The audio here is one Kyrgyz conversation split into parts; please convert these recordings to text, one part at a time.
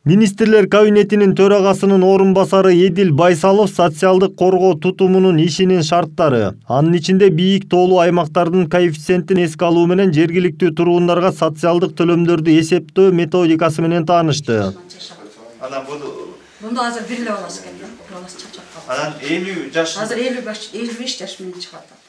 Министрлер кабинетинин төрагасынын орун басары Эдил Байсалов социалдык коргоо тутумунун ишинин шарттары, анын ичинде бийик тоолуу аймактардын коэффициентин эске алуу менен жергиликтүү тургундарга социалдык төлөмдөрдү эсептөө методикасы менен таанышты. Бунда азыр бир эле баласы экен, баласы чачап калды. Анан 50 жаш. Азыр 55 жаш менен чыгат.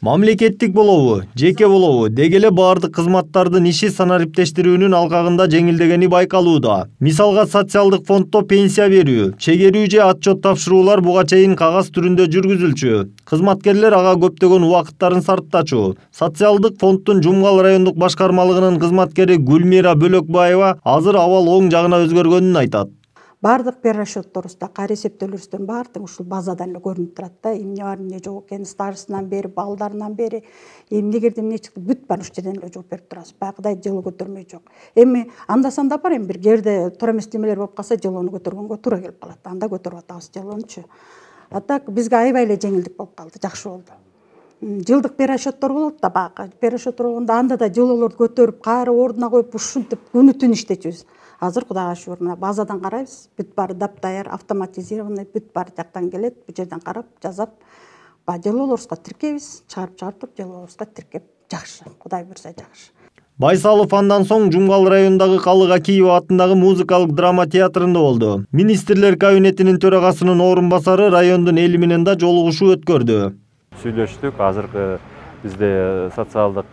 Мамлекеттик болобу, жеке болобу, деги эле баардык кызматтардын иши санариптештирүүнүн алкагында жеңилдегени байкалууда. Мисалга социалдык фонддо пенсия берүү, чегерүү же отчет тапшыруулар буга чейин кагаз түрүндө жүргүзүлчү. Кызматкерлер ага көптөгөн убакыттарын сарптачу. Социалдык фонддун Жумгал райондук башкармалыгынын кызматкери Гүлмира Бөлөкбаева азыр абал оң жагына өзгөргөнүн айтат. Бардык перерасчетторубузда, кайра эсептөөлөрүбүздүн баардыгы ушул базадан эле көрүнүп турат да. Эмне бар, эмне жок экен, стажынан бери, балдарынан бери, эмне кирди, эмне чыкты, бүт бар ушул жерден эле жооп берип турасыз. Баягыдай жылуу көтөрмөй жок. Эми анда-санда бар, эми бир жерде туура эмес немелер болуп калса, жылууну көтөргөнгө туура келип калат. Анда көтөрүп атабыз жылуунучу. А так бизге аябай эле жеңилдик болуп калды, жакшы болду. Жылдык перерасчеттор болот да, баягы перерасчеттор болгондо анда да жылуулорду көтөрүп, кайра ордуна коюп, ушинтип күнү түн иштечүбүз. Азыр Кудайга шүгүр, мына базадан карайбыз, бүт баары дап-даяр, автоматизированный, бүт баары жактан келет, бу жерден карап, жазап, жылуулорубузга тиркейбиз, чыгарып туруп жылуулорубузга тиркеп, жакшы, Кудай буйрса жакшы. Байсалов андан соң Жумгал районундагы Калык Акиева атындагы музыкалык драма театрында болду. Министрлер кабинетинин төрагасынын орун басары райондун эли менен да жолугушуу өткөрдү. Сүйлөштүк, азыркы бизде социалдык,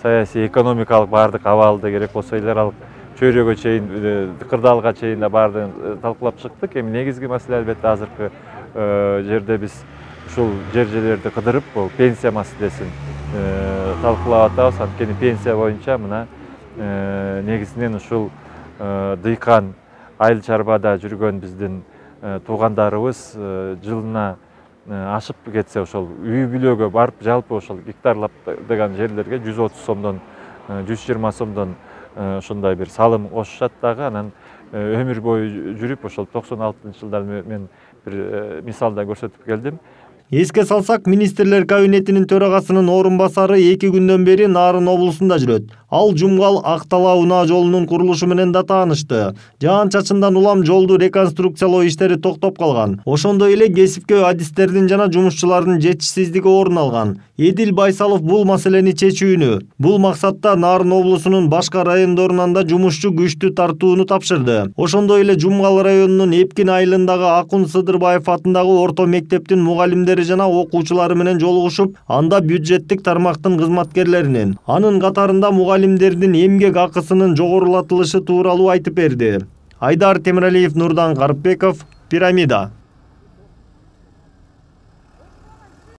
саясий, экономикалык баардык абалды керек болсо эл аралык чөйрөгө чейин, кырдаалга чейин да баардыгын талкуулап чыктык. Эми негизги маселе албетте азыркы жерде биз ушул жерлерди кыдырып, бул пенсия маселесин талкуулап атабыз. Анткени пенсия боюнча мына негизинен ушул дыйкан, айыл чарбада жүргөн биздин туугандарыбыз жылына ашып кетсе ошол үй бүлөгө барып, жалпы ошол гектарлап деген жерлерге 130 сомдон 120 сомдон ушундай бир салым кошушат дагы. Анан өмүр бою жүрүп, ошол 96-жылдар мен бир мисалда көрсөтүп келдим. Эске салсак, министрлер кабинетинин төрагасынын орун басары 2 күндөн бери Нарын облусунда жүрөт. Ал Жумгал Актала унаа жолунун курулушу менен да таанышты. Жаан-чачындан улам жолду реконструкциялоо иштери токтоп калган. Ошондой эле кесипкөй адистердин жана жумушчулардын жетишсиздиги орун алган. Эдил Байсалов бул маселени чечүүнү, бул максатта Нарын облусунун башка райондорунан да жумушчу күчтү тартууну тапшырды. Ошондой эле Жумгал районунун Эпкин айылындагы Акун Сыдырбаев атындагы орто мектептин мугалимдери жана окуучулары менен жолугушуп, анда бюджеттик тармактын кызматкерлеринин, анын катарында мугалимдердин эмгек акысынын жогорулатылышы тууралуу айтып берди. Айдар Темиралиев, Нурдан Карпбеков, Пирамида.